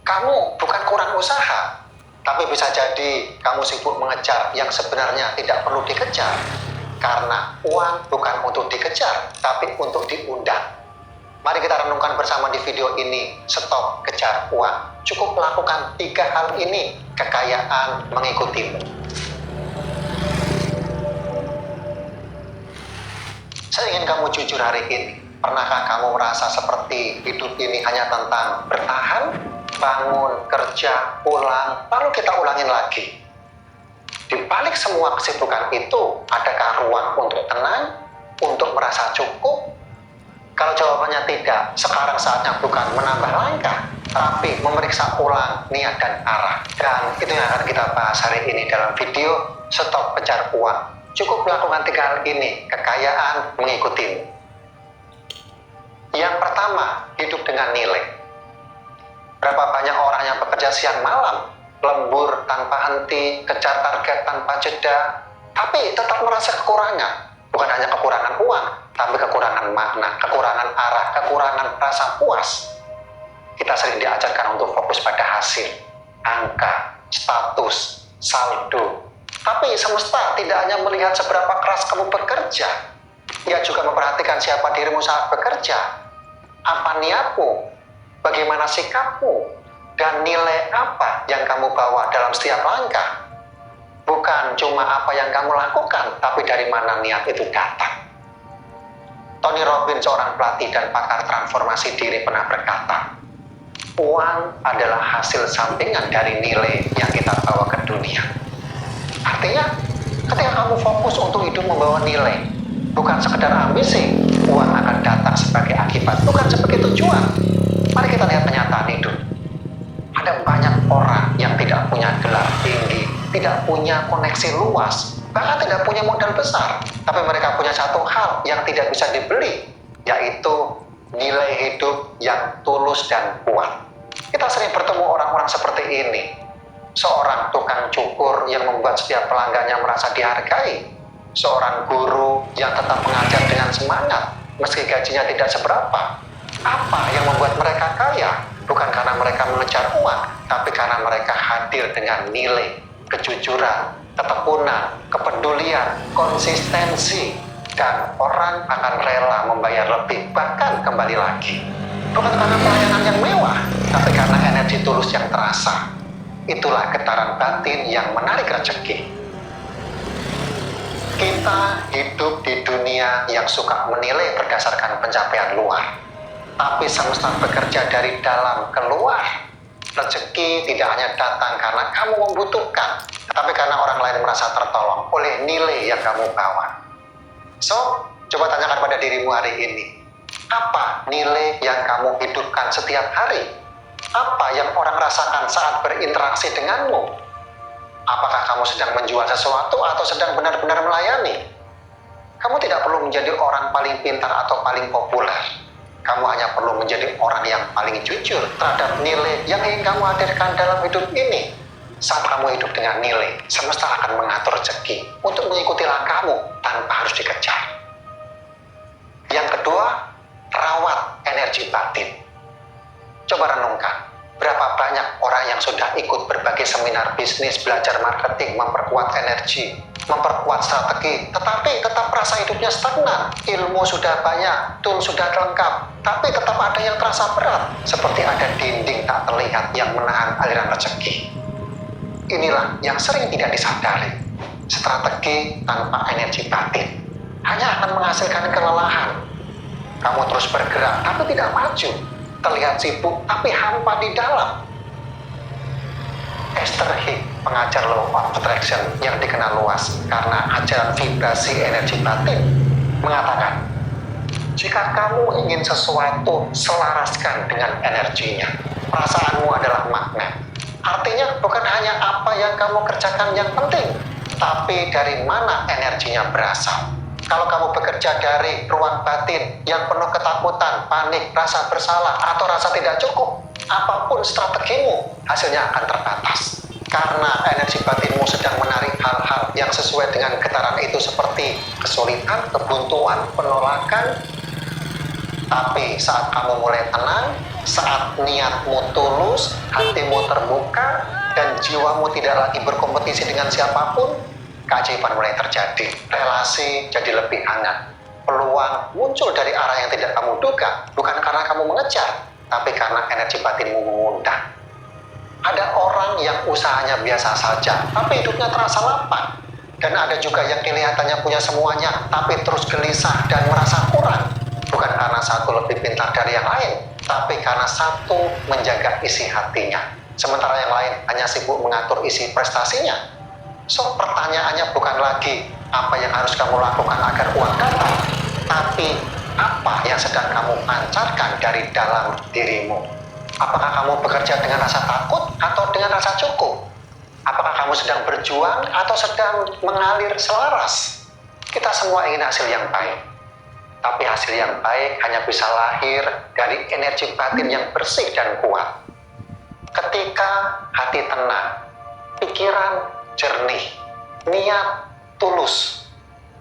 Kamu bukan kurang usaha, tapi bisa jadi kamu sibuk mengejar yang sebenarnya tidak perlu dikejar. Karena uang bukan untuk dikejar, tapi untuk diundang. Mari kita renungkan bersama di video ini. Stop kejar uang. Cukup melakukan 3 hal ini, kekayaan mengikutimu. Saya ingin kamu jujur hari ini. Pernahkah kamu merasa seperti hidup ini hanya tentang bertahan, bangun, kerja, pulang, lalu kita ulangin lagi? Di balik semua kesibukan itu, adakah ruang untuk tenang, untuk merasa cukup? Kalau jawabannya tidak, sekarang saatnya bukan menambah langkah, tapi memeriksa ulang niat dan arah. Dan itu yang akan kita bahas hari ini dalam video Stop Kejar Uang. Cukup melakukan 3 hal ini, kekayaan mengikutimu. Yang pertama, hidup dengan nilai. Berapa banyak orang yang bekerja siang malam, lembur tanpa henti, kejar target tanpa jeda, tapi tetap merasa kekurangan. Bukan hanya kekurangan uang, tapi kekurangan makna, kekurangan arah, kekurangan rasa puas. Kita sering diajarkan untuk fokus pada hasil, angka, status, saldo. Tapi semesta tidak hanya melihat seberapa keras kamu bekerja, ia juga memperhatikan siapa dirimu saat bekerja. Apa niatmu, bagaimana sikapmu, dan nilai apa yang kamu bawa dalam setiap langkah. Bukan cuma apa yang kamu lakukan, tapi dari mana niat itu datang. Tony Robbins, seorang pelatih dan pakar transformasi diri, pernah berkata, uang adalah hasil sampingan dari nilai yang kita bawa ke dunia. Artinya, ketika kamu fokus untuk hidup membawa nilai, bukan sekedar ambisi, uang akan datang sebagai akibat, bukan sebagai tujuan. Mari kita lihat kenyataan hidup. Ada banyak orang yang tidak punya gelar tinggi, tidak punya koneksi luas, bahkan tidak punya modal besar, tapi mereka punya satu hal yang tidak bisa dibeli, yaitu nilai hidup yang tulus dan kuat. Kita sering bertemu orang-orang seperti ini. Seorang tukang cukur yang membuat setiap pelanggannya merasa dihargai, seorang guru yang tetap mengajar dengan semangat meski gajinya tidak seberapa. Apa yang membuat mereka kaya? Bukan karena mereka mengejar uang, tapi karena mereka hadir dengan nilai, kejujuran, ketekunan, kepedulian, konsistensi, dan orang akan rela membayar lebih, bahkan kembali lagi. Bukan karena pelayanan yang mewah, tapi karena energi tulus yang terasa. Itulah getaran batin yang menarik rezeki. Kita hidup di dunia yang suka menilai berdasarkan pencapaian luar, tapi semesta bekerja dari dalam keluar. Rezeki tidak hanya datang karena kamu membutuhkan, tapi karena orang lain merasa tertolong oleh nilai yang kamu bawa. So, coba tanyakan pada dirimu hari ini, apa nilai yang kamu hidupkan setiap hari? Apa yang orang rasakan saat berinteraksi denganmu? Apakah kamu sedang menjual sesuatu atau sedang benar-benar melayani? Kamu tidak perlu menjadi orang paling pintar atau paling populer. Kamu hanya perlu menjadi orang yang paling jujur terhadap nilai yang ingin kamu hadirkan dalam hidup ini. Saat kamu hidup dengan nilai, semesta akan mengatur rezeki untuk mengikuti langkahmu tanpa harus dikejar. Yang kedua, rawat energi batin. Coba renungkan, berapa banyak orang yang sudah ikut berbagai seminar bisnis, belajar marketing, memperkuat energi, memperkuat strategi, tetapi tetap merasa hidupnya stagnan. Ilmu sudah banyak, tool sudah lengkap, tapi tetap ada yang terasa berat, seperti ada dinding tak terlihat yang menahan aliran rezeki. Inilah yang sering tidak disadari. Strategi tanpa energi batin hanya akan menghasilkan kelelahan. Kamu terus bergerak, tapi tidak maju. Terlihat sibuk, tapi hampa di dalam. Esther Hicks, pengajar Law of Attraction yang dikenal luas karena ajaran vibrasi energi batin, mengatakan, jika kamu ingin sesuatu, selaraskan dengan energinya. Perasaanmu adalah magnet. Artinya bukan hanya apa yang kamu kerjakan yang penting, tapi dari mana energinya berasal. Kalau kamu bekerja dari ruang batin yang penuh ketakutan, panik, rasa bersalah, atau rasa tidak cukup, apapun strategimu, hasilnya akan terbatas. Karena energi batinmu sedang menarik hal-hal yang sesuai dengan getaran itu seperti kesulitan, kebuntuan, penolakan. Tapi saat kamu mulai tenang, Saat niatmu tulus, hatimu terbuka, dan jiwamu tidak lagi berkompetisi dengan siapapun, keajaiban mulai terjadi. Relasi jadi lebih hangat. Peluang muncul dari arah yang tidak kamu duga, bukan karena kamu mengejar, tapi karena energi batinmu mengundang. Ada orang yang usahanya biasa saja, tapi hidupnya terasa lapang. Dan ada juga yang kelihatannya punya semuanya, tapi terus gelisah dan merasa kurang. Bukan karena satu lebih pintar dari yang lain, tapi karena satu menjaga isi hatinya. Sementara yang lain hanya sibuk mengatur isi prestasinya. So, pertanyaannya bukan lagi apa yang harus kamu lakukan agar uang datang, tapi apa yang sedang kamu pancarkan dari dalam dirimu. Apakah kamu bekerja dengan rasa takut atau dengan rasa cukup? Apakah kamu sedang berjuang atau sedang mengalir selaras? Kita semua ingin hasil yang baik. Tapi hasil yang baik hanya bisa lahir dari energi batin yang bersih dan kuat. Ketika hati tenang, pikiran jernih, niat tulus,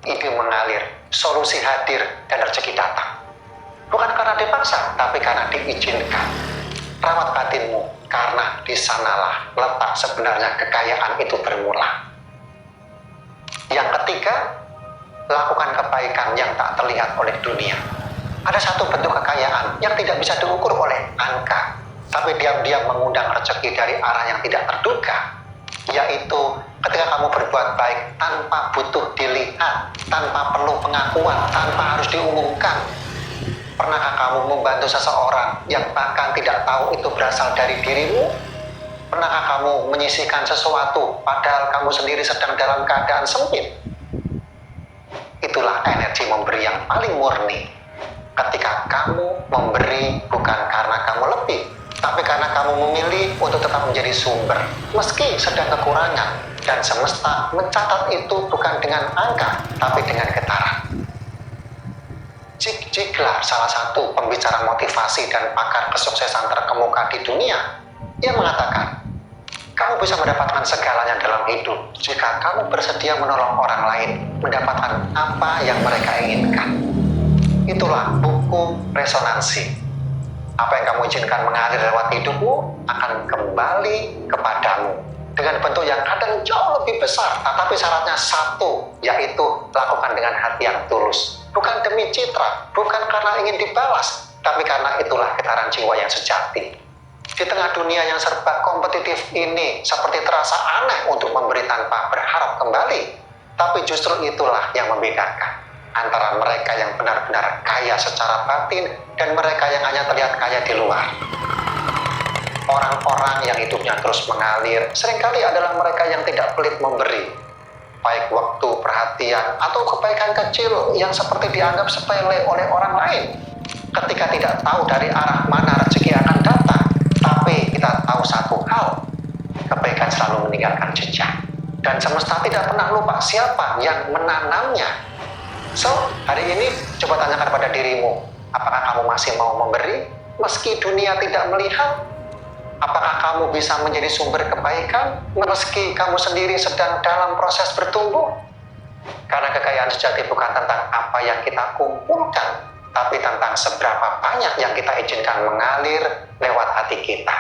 ide mengalir, solusi hadir, dan rezeki datang. Bukan karena dipaksa, tapi karena diizinkan. Rawat batinmu, karena di sanalah letak sebenarnya kekayaan itu bermula. Yang ketiga, lakukan kebaikan yang tak terlihat oleh dunia. Ada satu bentuk kekayaan yang tidak bisa diukur oleh angka, tapi diam-diam mengundang rezeki dari arah yang tidak terduga, yaitu ketika kamu berbuat baik tanpa butuh dilihat, tanpa perlu pengakuan, tanpa harus diumumkan. Pernahkah kamu membantu seseorang yang bahkan tidak tahu itu berasal dari dirimu? Pernahkah kamu menyisihkan sesuatu padahal kamu sendiri sedang dalam keadaan sempit? Itulah energi memberi yang paling murni. Ketika kamu memberi bukan karena kamu lebih, tapi karena kamu memilih untuk tetap menjadi sumber, meski sedang kekurangan, dan semesta mencatat itu bukan dengan angka, tapi dengan getaran. Zig Ziglar, salah satu pembicara motivasi dan pakar kesuksesan terkemuka di dunia, ia mengatakan, kamu bisa mendapatkan segalanya dalam hidup jika kamu bersedia menolong orang lain mendapatkan apa yang mereka inginkan. Itulah hukum resonansi. Apa yang kamu izinkan mengalir lewat hidupmu akan kembali kepadamu dengan bentuk yang kadang jauh lebih besar, tetapi syaratnya satu, yaitu lakukan dengan hati yang tulus. Bukan demi citra, bukan karena ingin dibalas, tapi karena itulah getaran jiwa yang sejati. Di tengah dunia yang serba kompetitif ini, seperti terasa aneh untuk memberi tanpa berharap kembali, tapi justru itulah yang membedakan antara mereka yang benar-benar kaya secara batin dan mereka yang hanya terlihat kaya di luar. Orang-orang yang hidupnya terus mengalir seringkali adalah mereka yang tidak pelit memberi, baik waktu, perhatian, atau kebaikan kecil yang seperti dianggap sepele oleh orang lain. Ketika tidak tahu dari arah mana rezeki akan datang, tapi kita tahu satu hal, kebaikan selalu meninggalkan jejak, dan semesta tidak pernah lupa siapa yang menanamnya. So, hari ini coba tanyakan pada dirimu, apakah kamu masih mau memberi meski dunia tidak melihat? Apakah kamu bisa menjadi sumber kebaikan meski kamu sendiri sedang dalam proses bertumbuh? Karena kekayaan sejati bukan tentang apa yang kita kumpulkan, tapi tentang seberapa banyak yang kita izinkan mengalir lewat hati kita.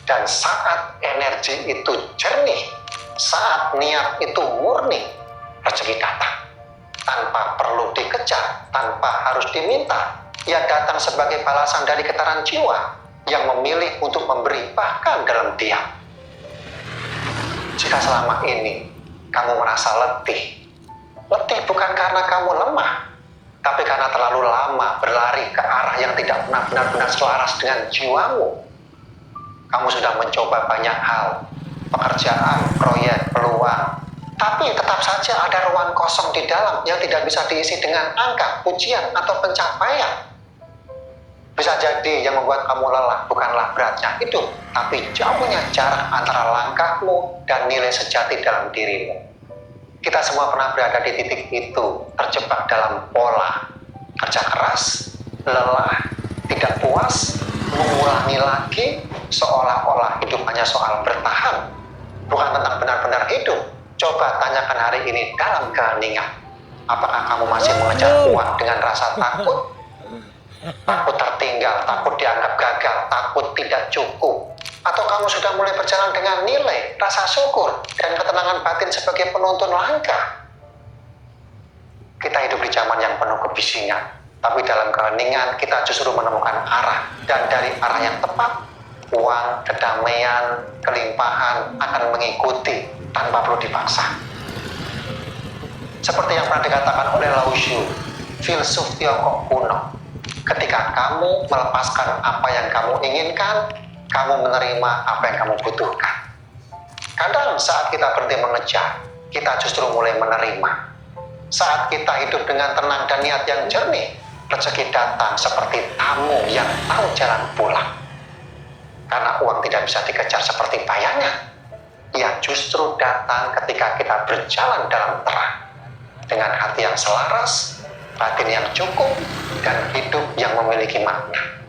Dan saat energi itu jernih, saat niat itu murni, rezeki datang. Tanpa perlu dikejar, tanpa harus diminta, ia datang sebagai balasan dari getaran jiwa yang memilih untuk memberi bahkan dalam diam. Jika selama ini kamu merasa letih bukan karena kamu lemah, tapi karena terlalu lama berlari ke arah yang tidak pernah benar-benar selaras dengan jiwamu. Kamu sudah mencoba banyak hal, pekerjaan, proyek, peluang, tapi tetap saja ada ruang kosong di dalam yang tidak bisa diisi dengan angka, pujian, atau pencapaian. Bisa jadi yang membuat kamu lelah bukanlah beratnya hidup, tapi jauhnya jarak antara langkahmu dan nilai sejati dalam dirimu. Kita semua pernah berada di titik itu, terjebak dalam pola kerja keras, lelah, tidak puas, mengulangi lagi, seolah-olah hidup hanya soal bertahan, bukan tentang benar-benar hidup. Coba tanyakan hari ini dalam keheningan, apakah kamu masih mengejar uang dengan rasa takut? Takut tertinggal, takut dianggap gagal, takut tidak cukup? Atau kamu sudah mulai berjalan dengan nilai, rasa syukur, dan ketenangan batin sebagai penuntun langkah? Kita hidup di zaman yang penuh kebisingan, tapi dalam keheningan kita justru menemukan arah, dan dari arah yang tepat, uang, kedamaian, kelimpahan akan mengikuti tanpa perlu dipaksa. Seperti yang pernah dikatakan oleh Lao Tzu, filsuf Tiongkok kuno, ketika kamu melepaskan apa yang kamu inginkan, kamu menerima apa yang kamu butuhkan. Kadang saat kita berhenti mengejar, kita justru mulai menerima. Saat kita hidup dengan tenang dan niat yang jernih, rezeki datang seperti tamu yang tahu jalan pulang. Karena uang tidak bisa dikejar seperti bayangan, ia justru datang ketika kita berjalan dalam terang, dengan hati yang selaras, batin yang cukup, dan hidup yang memiliki makna.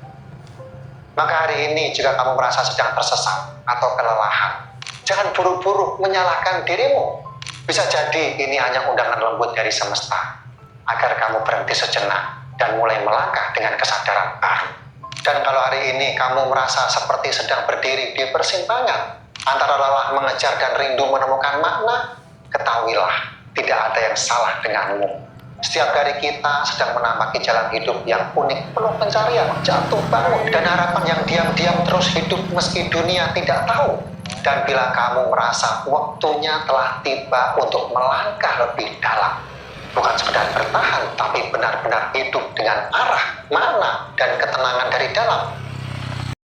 Maka hari ini jika kamu merasa sedang tersesat atau kelelahan, jangan buru-buru menyalahkan dirimu. Bisa jadi ini hanya undangan lembut dari semesta, agar kamu berhenti sejenak dan mulai melangkah dengan kesadaran baru. Dan kalau hari ini kamu merasa seperti sedang berdiri di persimpangan antara lelah mengejar dan rindu menemukan makna, ketahuilah tidak ada yang salah denganmu. Setiap dari kita sedang menapaki jalan hidup yang unik, penuh pencarian, jatuh bangun, dan harapan yang diam-diam terus hidup meski dunia tidak tahu. Dan bila kamu merasa waktunya telah tiba untuk melangkah lebih dalam, bukan sekedar bertahan, tapi benar-benar hidup dengan arah, makna, dan ketenangan dari dalam,